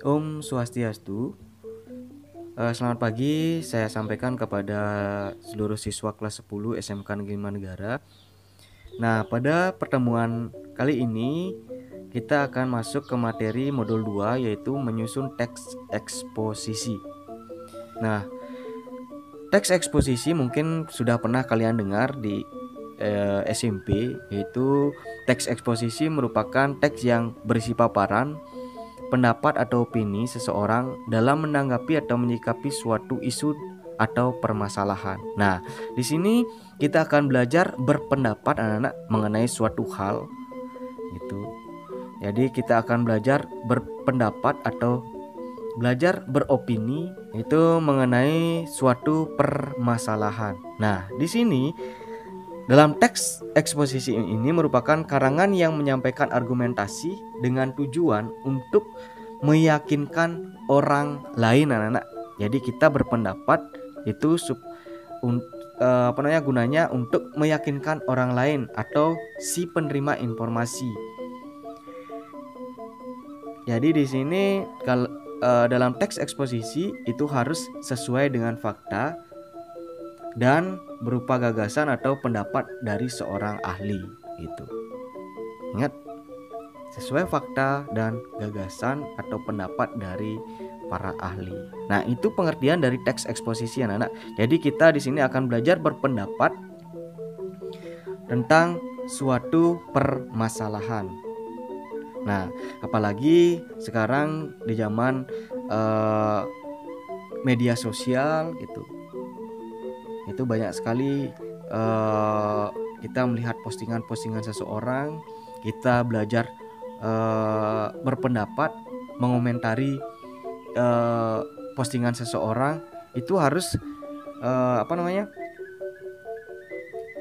Om Swastiastu. Selamat pagi, saya sampaikan kepada seluruh siswa kelas 10 SMK Negeri Manegara. Nah, pada pertemuan kali ini kita akan masuk ke materi modul 2, yaitu menyusun teks eksposisi. Nah, teks eksposisi mungkin sudah pernah kalian dengar di SMP, yaitu teks eksposisi merupakan teks yang berisi paparan pendapat atau opini seseorang dalam menanggapi atau menyikapi suatu isu atau permasalahan. Nah, di sini kita akan belajar berpendapat anak-anak mengenai suatu hal gitu. Jadi kita akan belajar berpendapat atau belajar beropini itu mengenai suatu permasalahan. Nah, di sini dalam teks eksposisi ini merupakan karangan yang menyampaikan argumentasi dengan tujuan untuk meyakinkan orang lain, anak-anak. Jadi kita berpendapat itu gunanya untuk meyakinkan orang lain atau si penerima informasi. Jadi di sini kalau dalam teks eksposisi itu harus sesuai dengan fakta dan berupa gagasan atau pendapat dari seorang ahli gitu. Ingat, sesuai fakta dan gagasan atau pendapat dari para ahli. Nah, itu pengertian dari teks eksposisi, anak-anak. Jadi kita di sini akan belajar berpendapat tentang suatu permasalahan. Nah, apalagi sekarang di zaman media sosial gitu. Itu banyak sekali kita melihat postingan-postingan seseorang, kita belajar berpendapat, mengomentari postingan seseorang itu harus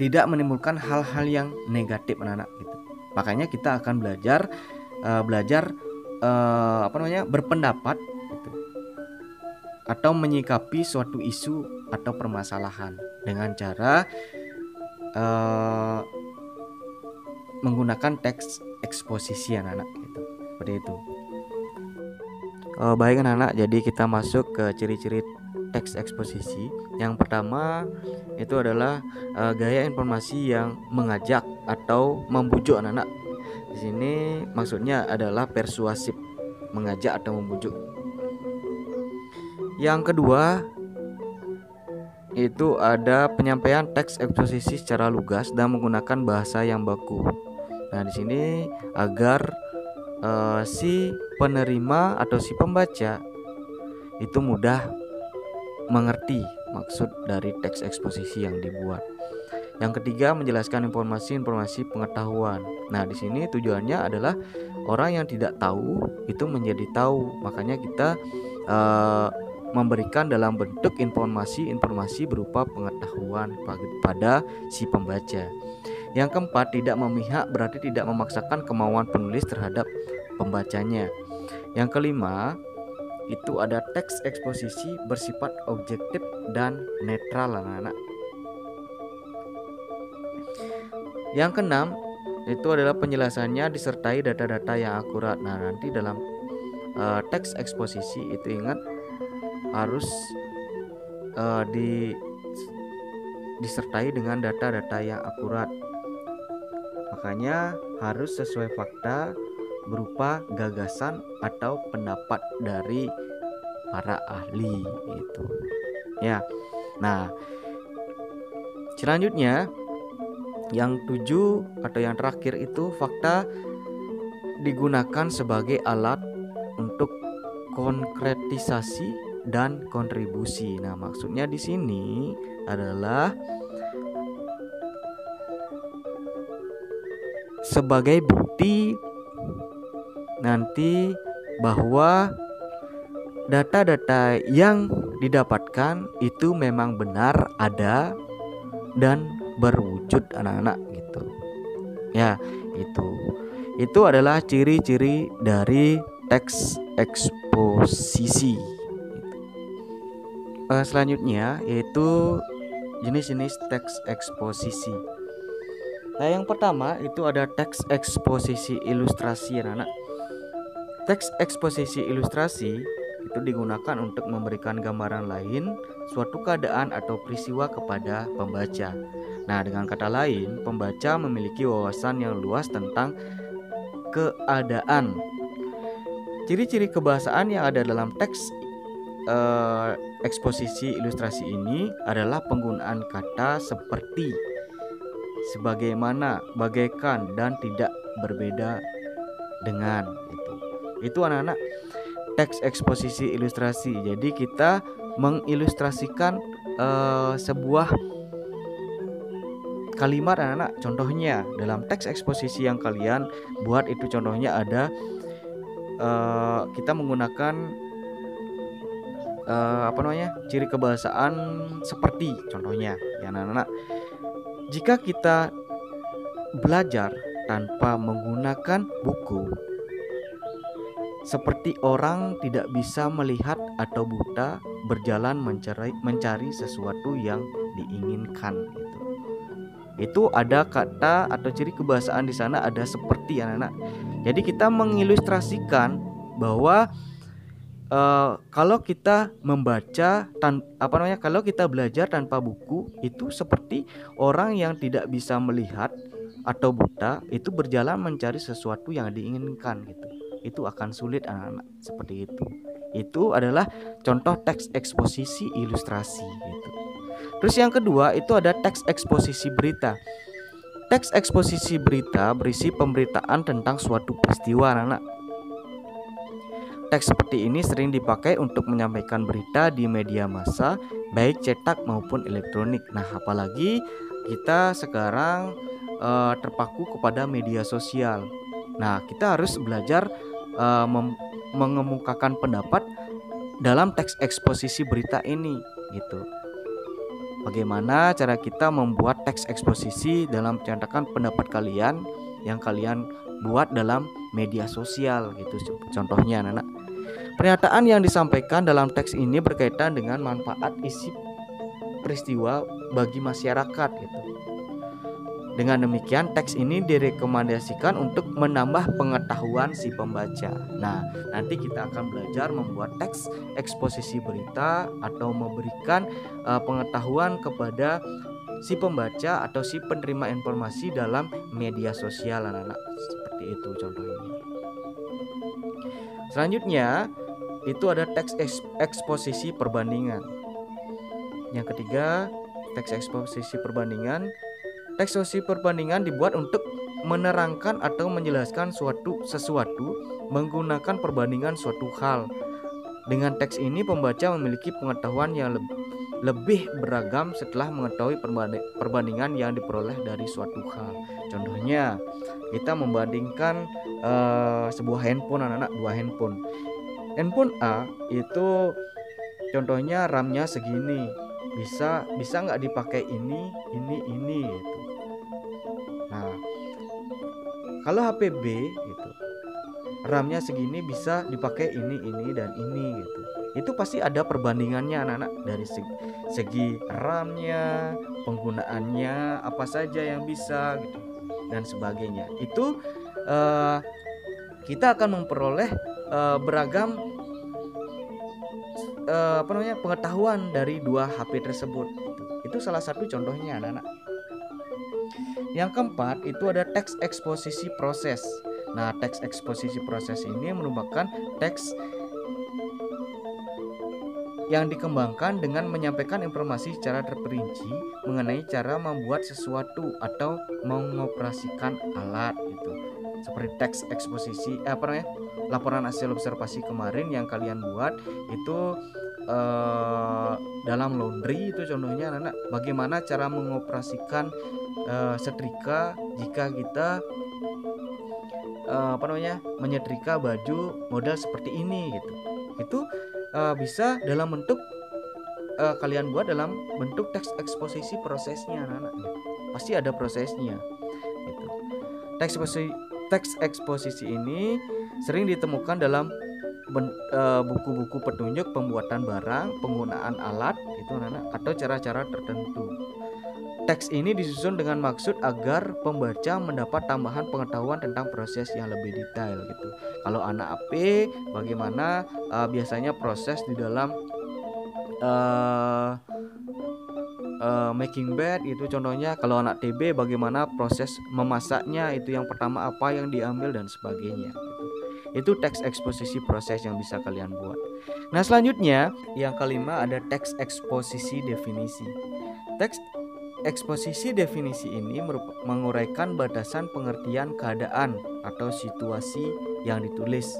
tidak menimbulkan hal-hal yang negatif, anak-anak gitu. Makanya kita akan belajar berpendapat gitu, atau menyikapi suatu isu atau permasalahan dengan cara menggunakan teks eksposisi, anak-anak gitu. Seperti itu. Baik anak-anak, jadi kita masuk ke ciri-ciri teks eksposisi. Yang pertama itu adalah gaya informasi yang mengajak atau membujuk, anak-anak. Di sini maksudnya adalah persuasif, mengajak atau membujuk. Yang kedua itu ada penyampaian teks eksposisi secara lugas dan menggunakan bahasa yang baku. Nah, di sini agar si penerima atau si pembaca itu mudah mengerti maksud dari teks eksposisi yang dibuat. Yang ketiga, menjelaskan informasi-informasi pengetahuan. Nah, di sini tujuannya adalah orang yang tidak tahu itu menjadi tahu. Makanya kita memberikan dalam bentuk informasi-informasi berupa pengetahuan pada si pembaca. Yang keempat, tidak memihak berarti tidak memaksakan kemauan penulis terhadap pembacanya. Yang kelima, itu ada teks eksposisi bersifat objektif dan netral, anak-anak. Yang keenam, itu adalah penjelasannya disertai data-data yang akurat. Nah, nanti dalam teks eksposisi itu ingat harus disertai dengan data-data yang akurat. Makanya harus sesuai fakta berupa gagasan atau pendapat dari para ahli itu. Ya. Nah, selanjutnya yang 7 atau yang terakhir itu fakta digunakan sebagai alat untuk konkretisasi dan kontribusi. Nah, maksudnya di sini adalah sebagai bukti nanti bahwa data-data yang didapatkan itu memang benar ada dan berwujud, anak-anak gitu. Ya, itu adalah ciri-ciri dari teks eksposisi. Selanjutnya yaitu jenis-jenis teks eksposisi. Nah, yang pertama itu ada teks eksposisi ilustrasi, anak-anak. Teks eksposisi ilustrasi itu digunakan untuk memberikan gambaran lain suatu keadaan atau peristiwa kepada pembaca. Nah, dengan kata lain, pembaca memiliki wawasan yang luas tentang keadaan. Ciri-ciri kebahasaan yang ada dalam teks eksposisi ilustrasi ini adalah penggunaan kata seperti, sebagaimana, bagaikan, dan tidak, berbeda dengan. Itu anak-anak teks eksposisi ilustrasi. Jadi kita mengilustrasikan sebuah kalimat anak-anak. Contohnya dalam teks eksposisi yang kalian buat itu contohnya ada kita menggunakan ciri kebahasaan seperti, contohnya ya anak-anak. Jika kita belajar tanpa menggunakan buku, seperti orang tidak bisa melihat atau buta berjalan mencari sesuatu yang diinginkan. Itu ada kata atau ciri kebahasaan di sana ada seperti anak-anak. Jadi kita mengilustrasikan bahwa kalau kita membaca kalau kita belajar tanpa buku itu seperti orang yang tidak bisa melihat atau buta itu berjalan mencari sesuatu yang diinginkan gitu. Itu akan sulit anak-anak, seperti itu. Itu adalah contoh teks eksposisi ilustrasi gitu. Terus yang kedua itu ada teks eksposisi berita. Teks eksposisi berita berisi pemberitaan tentang suatu peristiwa anak-anak. Teks seperti ini sering dipakai untuk menyampaikan berita di media massa, baik cetak maupun elektronik. Nah, apalagi kita sekarang terpaku kepada media sosial. Nah, kita harus belajar mengemukakan pendapat dalam teks eksposisi berita ini gitu. Bagaimana cara kita membuat teks eksposisi dalam menyatakan pendapat kalian yang kalian buat dalam media sosial gitu. Contohnya anak-anak, pernyataan yang disampaikan dalam teks ini berkaitan dengan manfaat isi peristiwa bagi masyarakat gitu. Dengan demikian, teks ini direkomendasikan untuk menambah pengetahuan si pembaca. Nah, nanti kita akan belajar membuat teks eksposisi berita atau memberikan pengetahuan kepada si pembaca atau si penerima informasi dalam media sosial anak-anak. Seperti itu contohnya. Selanjutnya, itu ada teks eksposisi perbandingan. Yang ketiga, teks eksposisi perbandingan. Teks eksposisi perbandingan dibuat untuk menerangkan atau menjelaskan sesuatu menggunakan perbandingan suatu hal. Dengan teks ini pembaca memiliki pengetahuan yang lebih beragam setelah mengetahui perbandingan yang diperoleh dari suatu hal. Contohnya, kita membandingkan sebuah handphone anak-anak, dua handphone. Handphone A itu contohnya RAM-nya segini, bisa nggak dipakai ini gitu. Nah, kalau HP B gitu, RAM-nya segini bisa dipakai ini dan ini gitu. Itu pasti ada perbandingannya anak-anak dari segi RAM-nya, penggunaannya, apa saja yang bisa gitu dan sebagainya. Itu kita akan memperoleh beragam pengetahuan dari dua HP tersebut. Itu salah satu contohnya anak-anak. Yang keempat itu ada teks eksposisi proses. Nah, teks eksposisi proses ini merupakan teks yang dikembangkan dengan menyampaikan informasi secara terperinci mengenai cara membuat sesuatu atau mengoperasikan alat itu. Seperti teks eksposisi laporan hasil observasi kemarin yang kalian buat itu dalam laundry itu contohnya anak-anak, bagaimana cara mengoperasikan setrika jika kita menyetrika baju model seperti ini gitu. Itu bisa dalam bentuk kalian buat dalam bentuk teks eksposisi prosesnya anak-anak. Pasti ada prosesnya gitu. Teks eksposisi ini sering ditemukan dalam buku-buku petunjuk pembuatan barang, penggunaan alat itu anak-anak, atau cara-cara tertentu. teks ini disusun dengan maksud agar pembaca mendapat tambahan pengetahuan tentang proses yang lebih detail gitu. Kalau anak AP, bagaimana biasanya proses di dalam making bed itu contohnya. Kalau anak TB, bagaimana proses memasaknya, itu yang pertama apa yang diambil dan sebagainya gitu. Itu teks eksposisi proses yang bisa kalian buat. Nah, selanjutnya yang kelima ada teks eksposisi definisi. Teks eksposisi definisi ini menguraikan batasan pengertian keadaan atau situasi yang ditulis.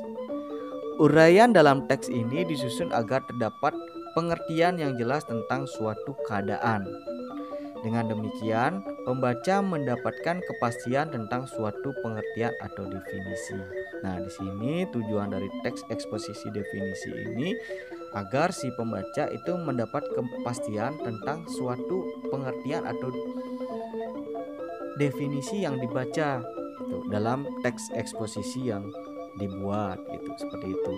Uraian dalam teks ini disusun agar terdapat pengertian yang jelas tentang suatu keadaan. Dengan demikian, pembaca mendapatkan kepastian tentang suatu pengertian atau definisi. Nah, di sini tujuan dari teks eksposisi definisi ini agar si pembaca itu mendapat kepastian tentang suatu pengertian atau definisi yang dibaca gitu, dalam teks eksposisi yang dibuat gitu, seperti itu.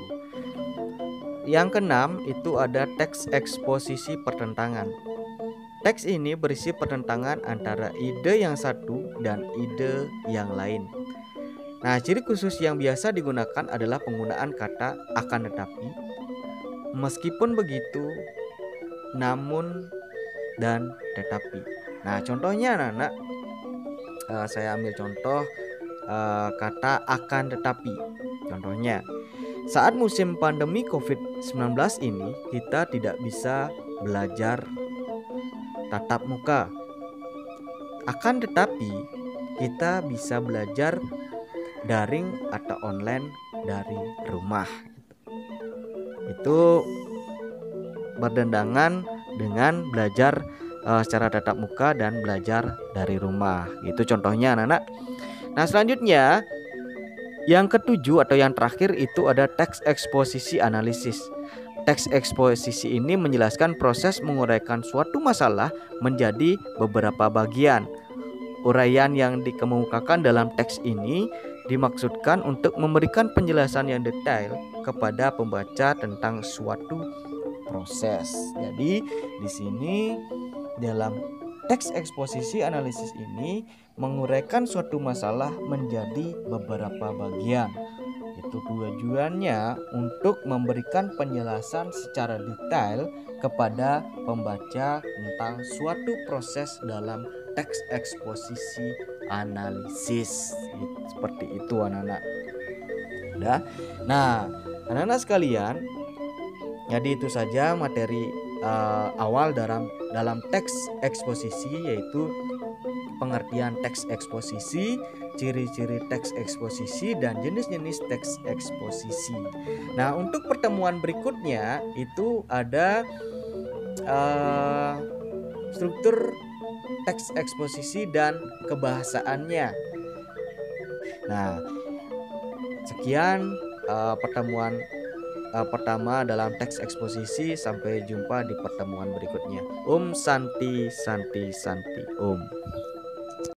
Yang keenam itu ada teks eksposisi pertentangan. Teks ini berisi pertentangan antara ide yang satu dan ide yang lain. Nah, ciri khusus yang biasa digunakan adalah penggunaan kata akan tetapi, meskipun begitu, namun, dan tetapi. Nah, contohnya anak-anak, saya ambil contoh kata akan tetapi. Contohnya, saat musim pandemi COVID-19 ini, kita tidak bisa belajar tatap muka. Akan tetapi, kita bisa belajar daring atau online dari rumah. Itu bertentangan dengan belajar secara tatap muka dan belajar dari rumah. Itu contohnya anak-anak. Nah, selanjutnya yang ketujuh atau yang terakhir itu ada teks eksposisi analisis. Teks eksposisi ini menjelaskan proses menguraikan suatu masalah menjadi beberapa bagian. Uraian yang dikemukakan dalam teks ini dimaksudkan untuk memberikan penjelasan yang detail kepada pembaca tentang suatu proses. Jadi di sini dalam teks eksposisi analisis ini menguraikan suatu masalah menjadi beberapa bagian. Itu tujuannya untuk memberikan penjelasan secara detail kepada pembaca tentang suatu proses dalam teks eksposisi analisis. Seperti itu anak-anak. Udah. Nah, anak-anak sekalian, jadi itu saja materi awal dalam teks eksposisi, yaitu pengertian teks eksposisi, ciri-ciri teks eksposisi, dan jenis-jenis teks eksposisi. Nah, untuk pertemuan berikutnya itu ada struktur teks eksposisi dan kebahasaannya. Nah, sekian pertemuan pertama dalam teks eksposisi. Sampai jumpa di pertemuan berikutnya. Om Santi Santi Santi Om.